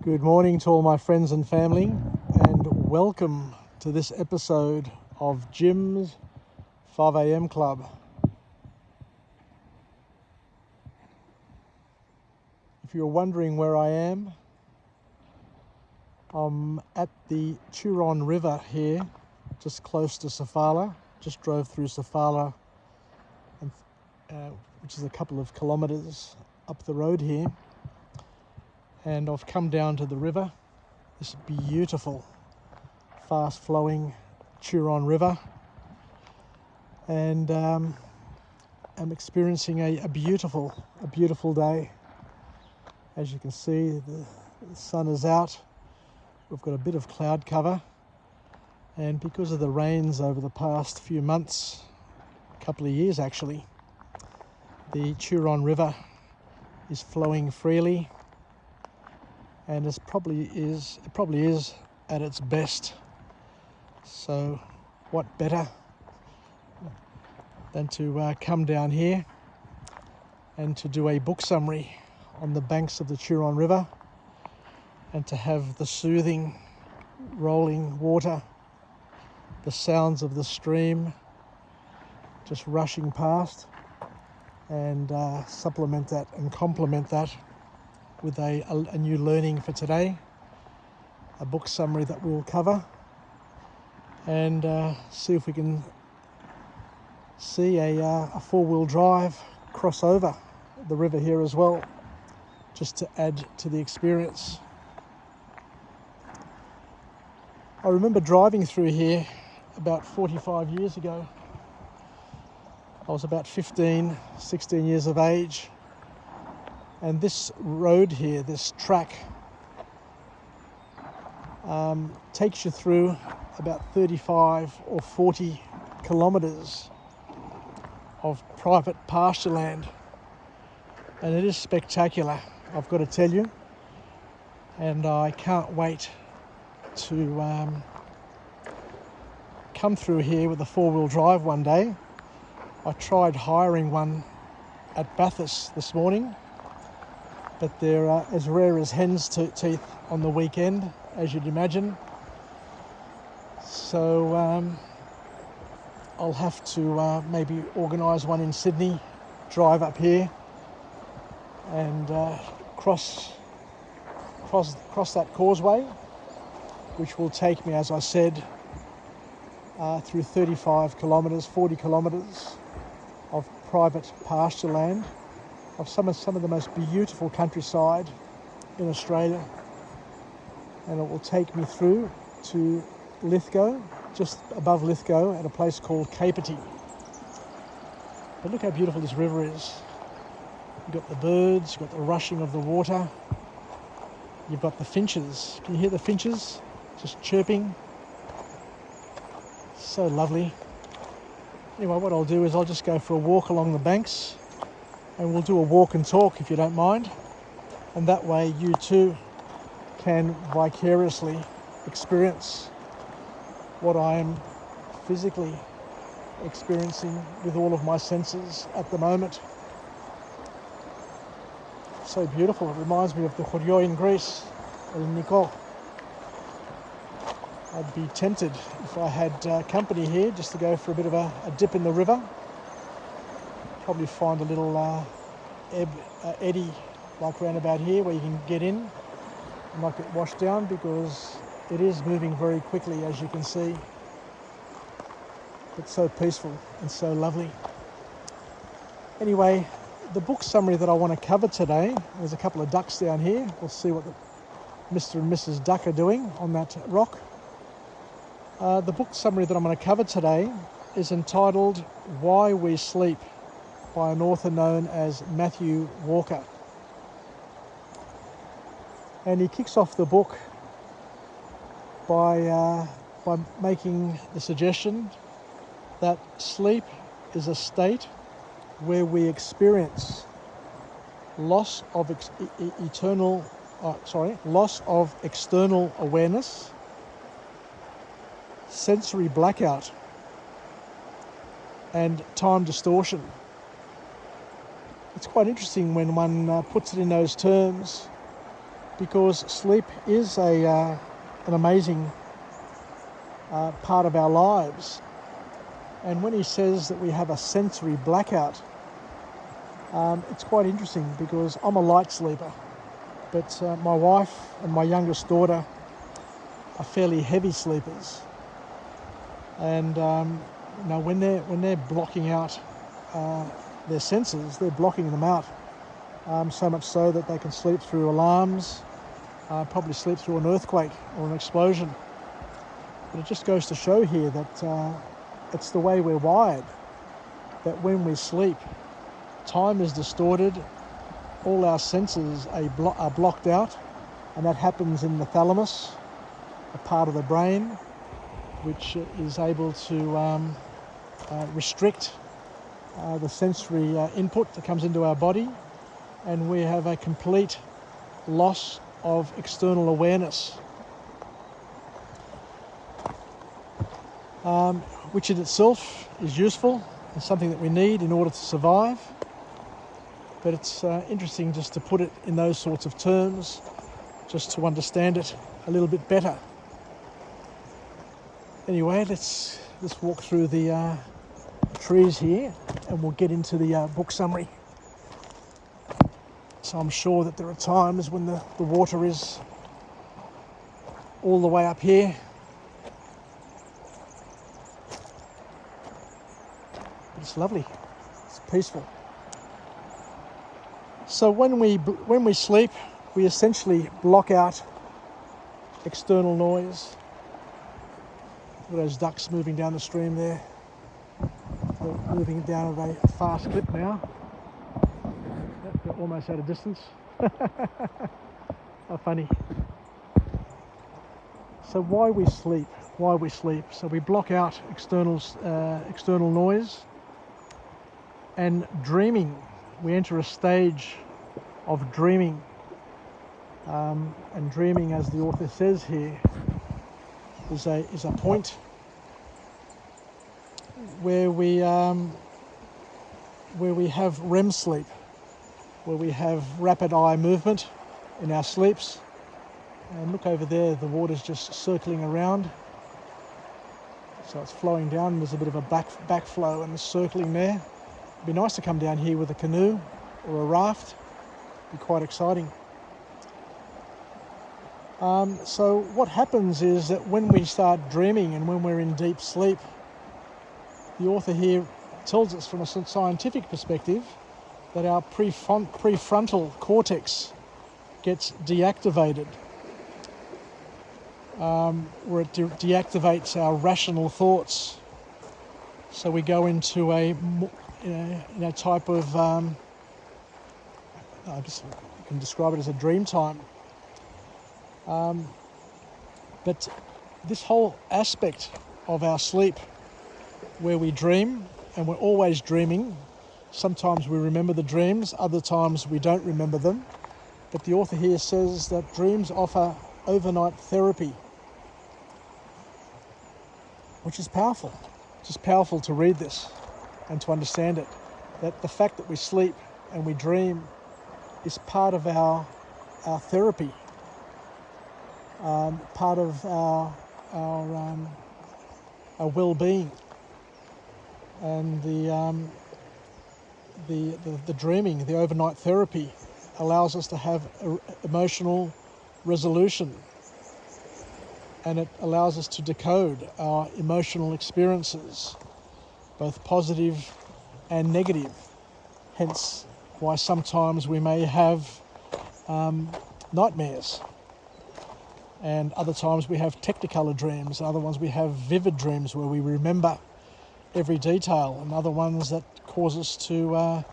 Good morning to all my friends and family, and welcome to this episode of Jim's 5am Club. If you're wondering where I am, I'm at the Turon River here, just close to Sofala. Just drove through Sofala, which is a couple of kilometres up the road here. And I've come down to the river, this beautiful, fast-flowing Turon River, and I'm experiencing a beautiful day. As you can see, the sun is out. We've got a bit of cloud cover, and because of the rains over the past few months, a couple of years actually, the Turon River is flowing freely. And it probably is at its best. So what better than to come down here and to do a book summary on the banks of the Turon River, and to have the soothing rolling water, the sounds of the stream just rushing past, and supplement that and complement that with a new learning for today, a book summary that we'll cover, and see if we can see a four-wheel drive cross over the river here as well, just to add to the experience. I remember driving through here about 45 years ago. I was about 16 years of age. And this road here, this track, takes you through about 35 or 40 kilometres of private pasture land. And it is spectacular, I've got to tell you. And I can't wait to come through here with a four-wheel drive one day. I tried hiring one at Bathurst this morning, but they're as rare as hen's teeth on the weekend, as you'd imagine. So I'll have to maybe organise one in Sydney, drive up here, and cross that causeway, which will take me, as I said, through 35 kilometres, 40 kilometres of private pasture land, of some of the most beautiful countryside in Australia. And it will take me through to Lithgow, just above Lithgow, at a place called Capertee. But look how beautiful this river is. You've got the birds, you've got the rushing of the water, you've got the finches. Can you hear the finches just chirping? So lovely. Anyway, what I'll do is I'll just go for a walk along the banks, and we'll do a walk and talk if you don't mind. And that way you too can vicariously experience what I am physically experiencing with all of my senses at the moment. So beautiful. It reminds me of the Chorio in Greece, El Nikol. I'd be tempted, if I had company here, just to go for a bit of a dip in the river. Probably find a little eddy like round about here where you can get in and not get washed down, because it is moving very quickly, as you can see. It's so peaceful and so lovely. Anyway, the book summary that I want to cover today, there's a couple of ducks down here. We'll see what Mr. and Mrs. Duck are doing on that rock. The book summary that I'm going to cover today is entitled Why We Sleep, by an author known as Matthew Walker. And he kicks off the book by making the suggestion that sleep is a state where we experience loss of external awareness, sensory blackout, and time distortion. It's quite interesting when one puts it in those terms, because sleep is an amazing part of our lives. And when he says that we have a sensory blackout, it's quite interesting because I'm a light sleeper, but my wife and my youngest daughter are fairly heavy sleepers. And when they're blocking out their senses, they're blocking them out, so much so that they can sleep through alarms, probably sleep through an earthquake or an explosion. But it just goes to show here that it's the way we're wired, that when we sleep, time is distorted, all our senses are blocked out, and that happens in the thalamus, a part of the brain which is able to restrict the sensory input that comes into our body, and we have a complete loss of external awareness, which in itself is useful and something that we need in order to survive. But it's interesting just to put it in those sorts of terms, just to understand it a little bit better. Anyway, let's walk through the trees here and we'll get into the book summary. So I'm sure that there are times when the water is all the way up here. But it's lovely, it's peaceful. So when we sleep, we essentially block out external noise. Look at those ducks moving down the stream there. They're moving down at a fast clip now. They're almost at a distance. How funny. So why we sleep? So we block out external noise, and dreaming. We enter a stage of dreaming, and dreaming, as the author says here, is a point where we have REM sleep, where we have rapid eye movement in our sleeps. And look over there, the water's just circling around, so it's flowing down. There's a bit of a backflow and circling there. It'd be nice to come down here with a canoe or a raft. It'd be quite exciting. So what happens is that when we start dreaming and when we're in deep sleep, the author here tells us from a scientific perspective that our prefrontal cortex gets deactivated, where it deactivates our rational thoughts. So we go into a type of, you can describe it as a dream time. But this whole aspect of our sleep, where we dream, and we're always dreaming, sometimes we remember the dreams, other times we don't remember them, but the author here says that dreams offer overnight therapy, which is powerful. It's just powerful to read this and to understand it, that the fact that we sleep and we dream is part of our therapy, part of our well-being. And the dreaming, the overnight therapy, allows us to have emotional resolution, and it allows us to decode our emotional experiences, both positive and negative. Hence why sometimes we may have nightmares, and other times we have technicolor dreams, other ones we have vivid dreams where we remember every detail, and other ones that cause us to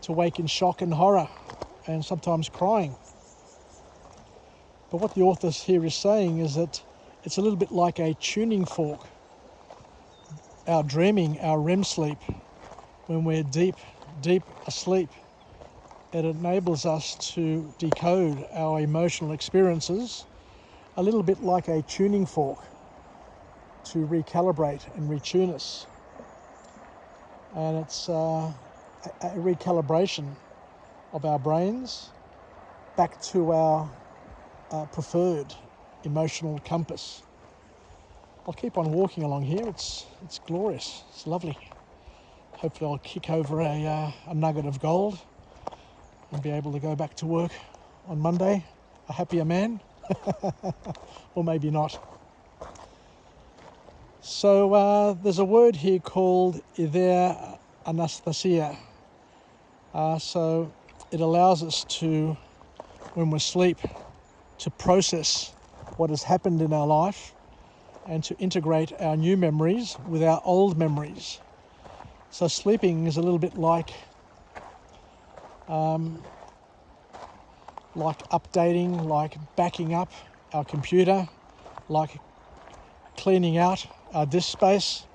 wake in shock and horror and sometimes crying. But what the author here is saying is that it's a little bit like a tuning fork. Our dreaming, our REM sleep, when we're deep asleep, it enables us to decode our emotional experiences a little bit like a tuning fork to recalibrate and retune us. And it's a recalibration of our brains back to our preferred emotional compass. I'll keep on walking along here. It's glorious. It's lovely. Hopefully I'll kick over a nugget of gold and be able to go back to work on Monday, a happier man, or maybe not. So there's a word here called ithera anastasia. So it allows us to, when we're asleep, to process what has happened in our life and to integrate our new memories with our old memories. So sleeping is a little bit like updating, like backing up our computer, like cleaning out our disk space.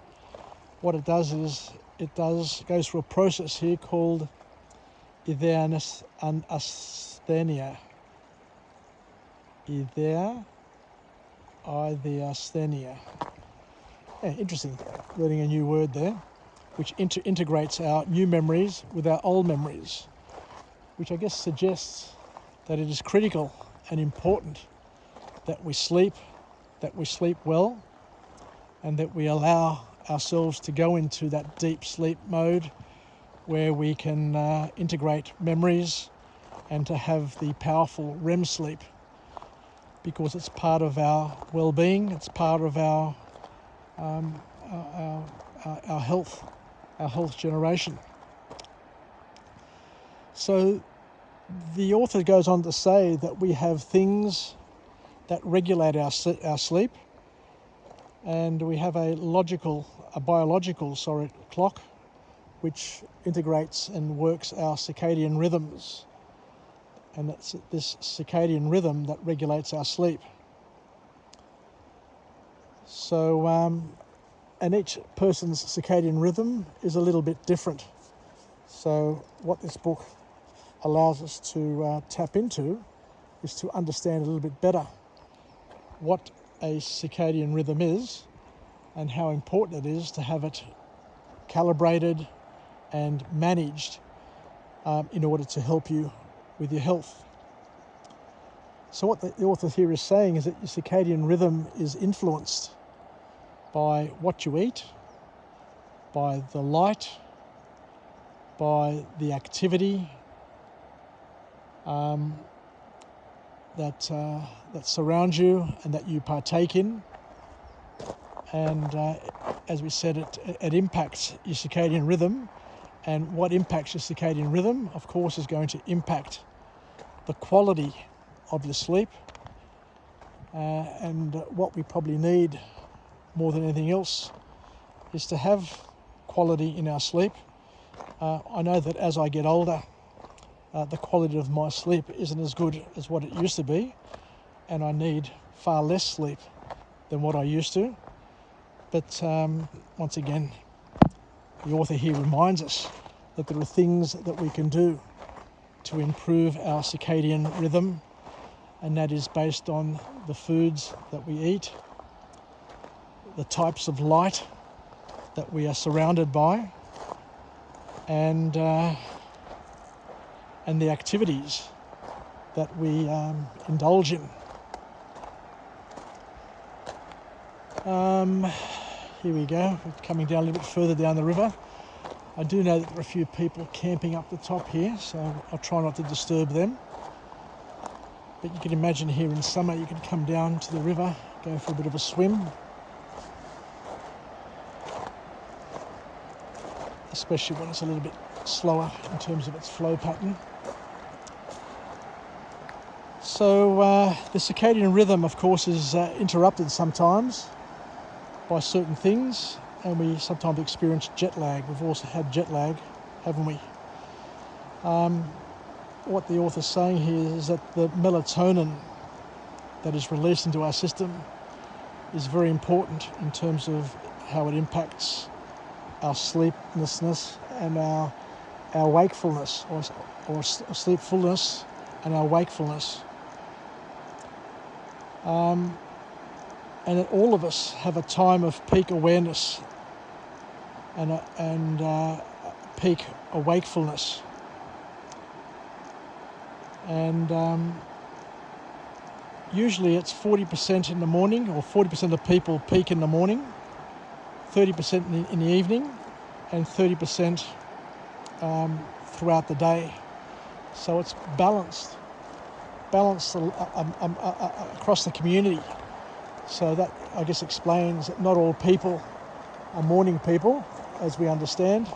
What it does is goes through a process here called ithera-asthenia. Ithera-asthenia. Yeah, interesting, learning a new word there, which integrates our new memories with our old memories, which I guess suggests that it is critical and important that we sleep well, and that we allow ourselves to go into that deep sleep mode where we can integrate memories and to have the powerful REM sleep, because it's part of our well-being, it's part of our health generation. So the author goes on to say that we have things that regulate our sleep, and we have a biological clock which integrates and works our circadian rhythms, and it's this circadian rhythm that regulates our sleep. So and each person's circadian rhythm is a little bit different. So what this book allows us to tap into is to understand a little bit better what a circadian rhythm is and how important it is to have it calibrated and managed in order to help you with your health. So what the author here is saying is that your circadian rhythm is influenced by what you eat, by the light, by the activity that surrounds you and that you partake in. And as we said, it impacts your circadian rhythm. And what impacts your circadian rhythm, of course, is going to impact the quality of your sleep. And what we probably need more than anything else is to have quality in our sleep. I know that as I get older, the quality of my sleep isn't as good as what it used to be, and I need far less sleep than what I used to. But once again, the author here reminds us that there are things that we can do to improve our circadian rhythm, and that is based on the foods that we eat, the types of light that we are surrounded by, and the activities that we indulge in. Here we go, we're coming down a little bit further down the river. I do know that there are a few people camping up the top here, so I'll try not to disturb them. But you can imagine here in summer you can come down to the river, go for a bit of a swim, especially when it's a little bit slower in terms of its flow pattern. So the circadian rhythm, of course, is interrupted sometimes by certain things, and we sometimes experience jet lag. We've also had jet lag, haven't we? What the author's saying here is that the melatonin that is released into our system is very important in terms of how it impacts our sleeplessness and our wakefulness, or sleepfulness and our wakefulness. And that all of us have a time of peak awareness and peak wakefulness. And usually it's 40% in the morning, or 40% of people peak in the morning, 30% in the evening, and 30% throughout the day. So it's balanced across the community. So that, I guess, explains that not all people are morning people, as we understand.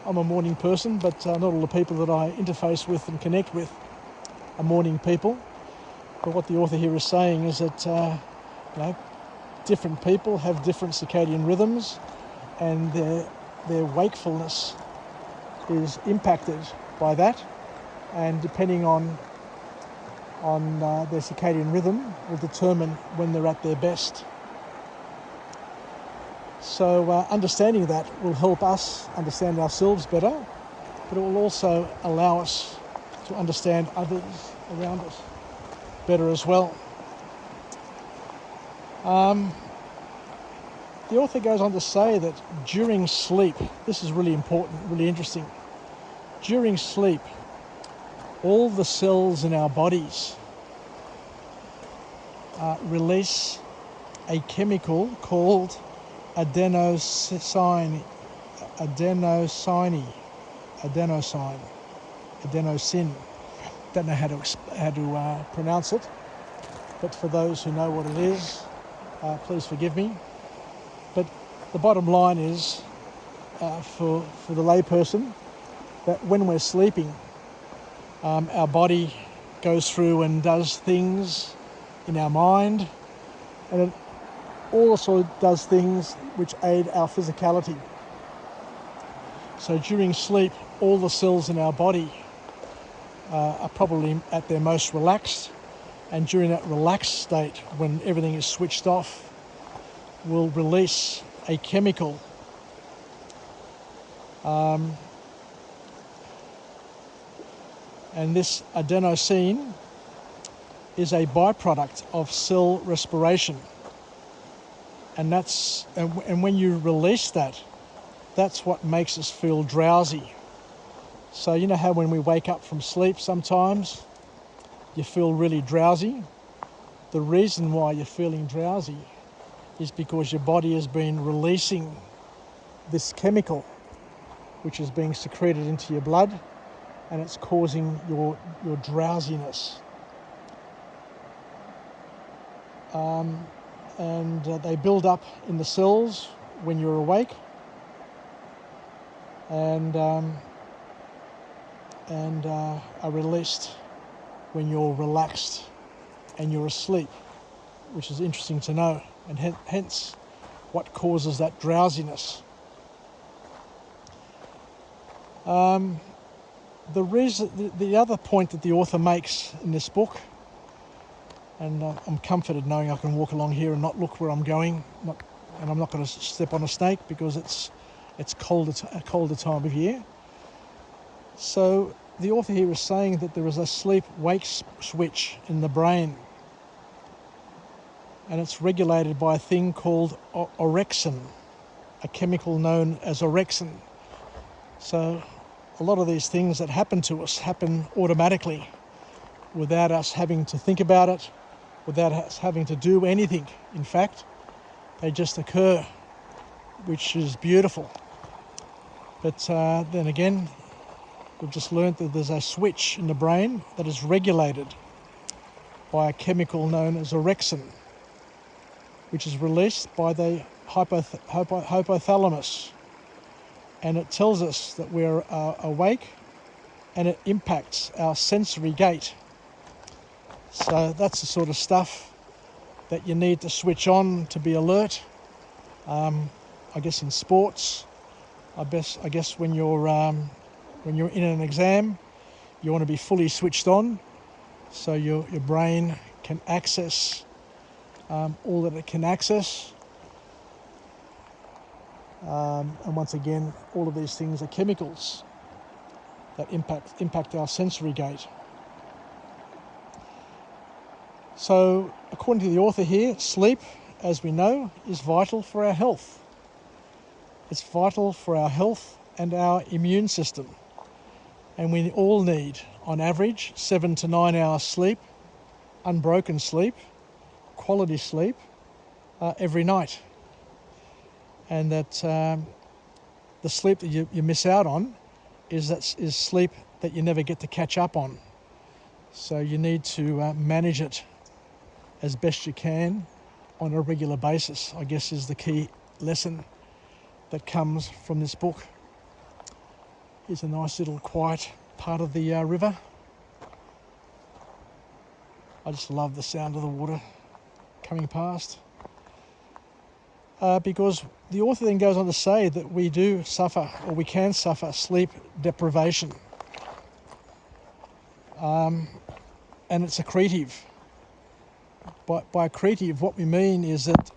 I'm a morning person, but not all the people that I interface with and connect with are morning people. But what the author here is saying is that different people have different circadian rhythms, and their wakefulness is impacted by that, and depending on their circadian rhythm will determine when they're at their best. So understanding that will help us understand ourselves better, but it will also allow us to understand others around us better as well. The author goes on to say that during sleep, this is really important, really interesting. During sleep, all the cells in our bodies release a chemical called adenosine. Don't know how to pronounce it, but for those who know what it is, please forgive me. But the bottom line is, for the layperson, that when we're sleeping, our body goes through and does things in our mind, and it also does things which aid our physicality. So during sleep, all the cells in our body are probably at their most relaxed, and during that relaxed state, when everything is switched off, will release a chemical and this adenosine is a byproduct of cell respiration, and when you release that, that's what makes us feel drowsy. So you know how when we wake up from sleep sometimes you feel really drowsy? The reason why you're feeling drowsy is because your body has been releasing this chemical which is being secreted into your blood, and it's causing your drowsiness. And they build up in the cells when you're awake, and are released when you're relaxed and you're asleep, which is interesting to know, and hence what causes that drowsiness. The other point that the author makes in this book, and I'm comforted knowing I can walk along here and not look where I'm going, and I'm not going to step on a snake because it's a colder time of year. So the author here is saying that there is a sleep-wake switch in the brain, and it's regulated by a thing called orexin, a chemical known as orexin. So a lot of these things that happen to us happen automatically without us having to think about it, without us having to do anything. In fact, they just occur, which is beautiful. But then again, we've just learnt that there's a switch in the brain that is regulated by a chemical known as orexin, which is released by the hypothalamus. And it tells us that we're awake, and it impacts our sensory gate. So that's the sort of stuff that you need to switch on to be alert. I guess in sports, I guess when you're in an exam, you want to be fully switched on, so your brain can access all that it can access. And once again, all of these things are chemicals that impact our sensory gate. So, according to the author here, sleep, as we know, is vital for our health. It's vital for our health and our immune system. And we all need, on average, 7 to 9 hours sleep unbroken sleep, quality sleep, every night. And that the sleep that you miss out on is sleep that you never get to catch up on. So you need to manage it as best you can on a regular basis, I guess, is the key lesson that comes from this book. Here's a nice little quiet part of the river. I just love the sound of the water coming past. Because the author then goes on to say that we do suffer, or we can suffer, sleep deprivation. And it's accretive. By accretive, what we mean is that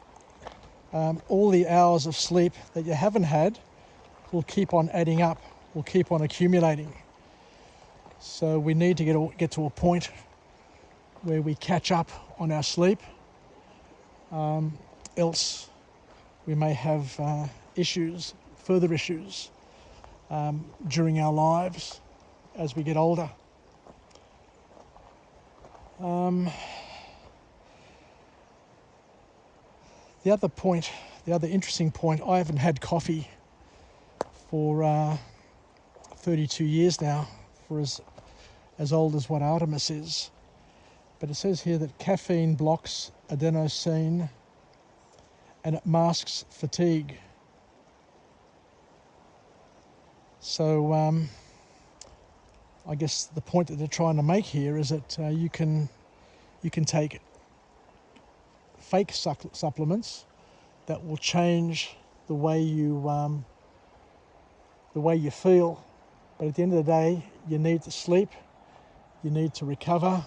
all the hours of sleep that you haven't had will keep on adding up, will keep on accumulating. So we need to get to a point where we catch up on our sleep, else we may have further issues during our lives as we get older. The other interesting point, I haven't had coffee for 32 years now, for as old as what Artemis is. But it says here that caffeine blocks adenosine and it masks fatigue. So I guess the point that they're trying to make here is that you can take fake supplements that will change the way you feel, but at the end of the day, you need to sleep, you need to recover,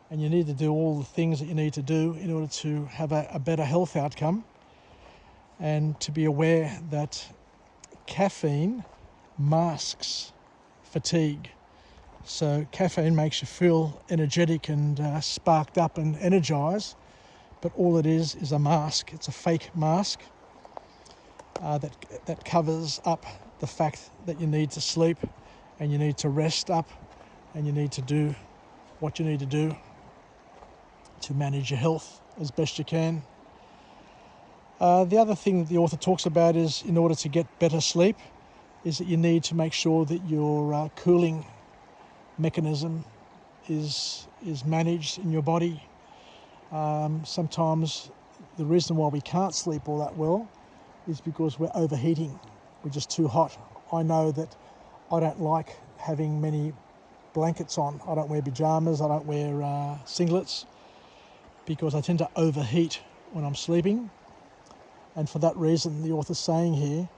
and you need to do all the things that you need to do in order to have a better health outcome, and to be aware that caffeine masks fatigue. So caffeine makes you feel energetic and sparked up and energized, but all it is a mask. It's a fake mask that covers up the fact that you need to sleep and you need to rest up and you need to do what you need to do to manage your health as best you can. The other thing that the author talks about is, in order to get better sleep, is that you need to make sure that your cooling mechanism is managed in your body. Sometimes the reason why we can't sleep all that well is because we're overheating. We're just too hot. I know that I don't like having many blankets on. I don't wear pajamas, I don't wear singlets, because I tend to overheat when I'm sleeping. And for that reason, the author's saying here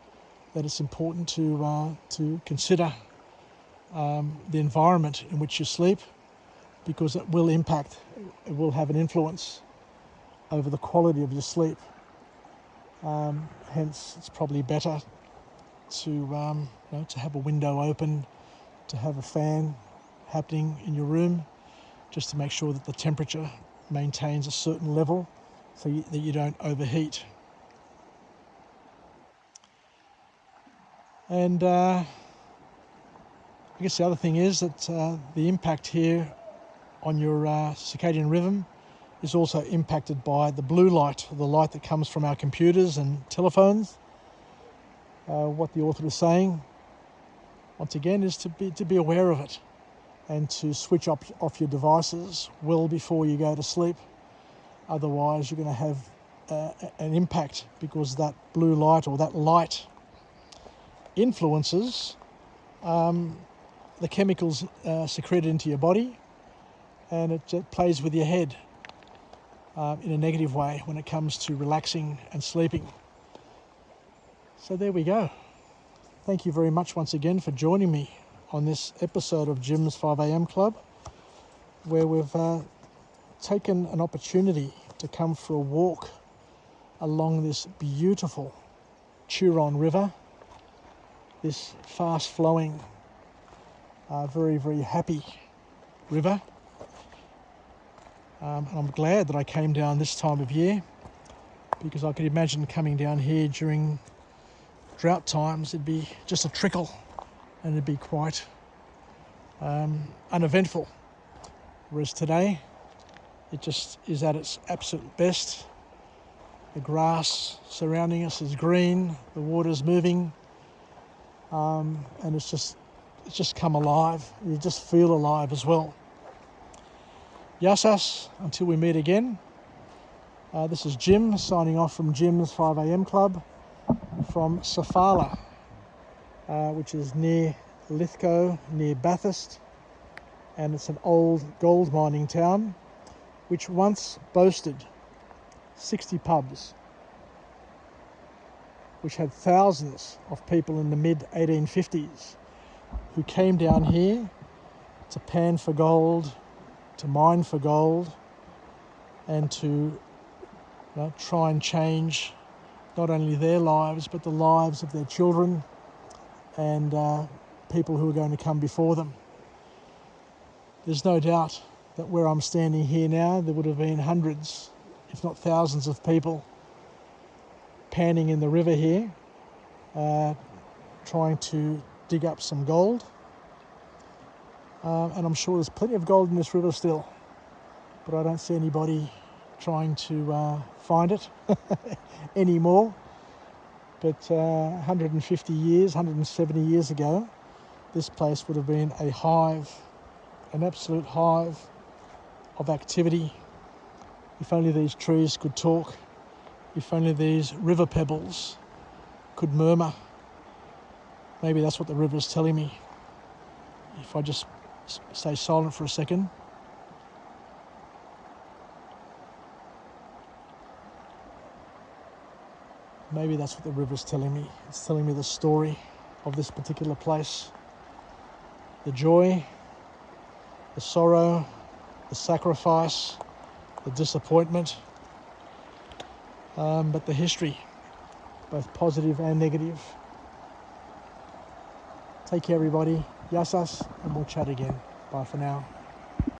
that it's important to consider the environment in which you sleep, because it will have an influence over the quality of your sleep. Hence, it's probably better to have a window open, to have a fan happening in your room, just to make sure that the temperature maintains a certain level so that you don't overheat. And I guess the other thing is that the impact here on your circadian rhythm is also impacted by the blue light, the light that comes from our computers and telephones. What the author is saying, once again, is to be aware of it and to switch off your devices well before you go to sleep. Otherwise, you're going to have an impact, because that blue light, or that light, influences the chemicals secreted into your body, and it plays with your head in a negative way when it comes to relaxing and sleeping. So there we go. Thank you very much once again for joining me on this episode of Jim's 5am Club, where we've taken an opportunity to come for a walk along this beautiful Turon River, this fast-flowing, very, very happy river. And I'm glad that I came down this time of year, because I could imagine coming down here during drought times, it'd be just a trickle and it'd be quite uneventful. Whereas today, It just is at its absolute best. The grass surrounding us is green, the water's moving, and it's just come alive. You just feel alive as well. Yassas, until we meet again. This is Jim signing off from Jim's 5am Club from Sofala, which is near Lithgow, near Bathurst, and it's an old gold mining town which once boasted 60 pubs, which had thousands of people in the mid-1850s who came down here to pan for gold, to mine for gold, and to try and change not only their lives but the lives of their children and people who are going to come before them. There's no doubt that where I'm standing here now, there would have been hundreds, if not thousands of people panning in the river here, trying to dig up some gold. And I'm sure there's plenty of gold in this river still, but I don't see anybody trying to find it anymore. But 150 years, 170 years ago, this place would have been a hive, an absolute hive of activity. If only these trees could talk, if only these river pebbles could murmur. Maybe that's what the river's telling me. If I just stay silent for a second. Maybe that's what the river's telling me. It's telling me the story of this particular place. The joy, the sorrow, the sacrifice, the disappointment, but the history, both positive and negative. Take care, everybody. Yassas, and we'll chat again. Bye for now.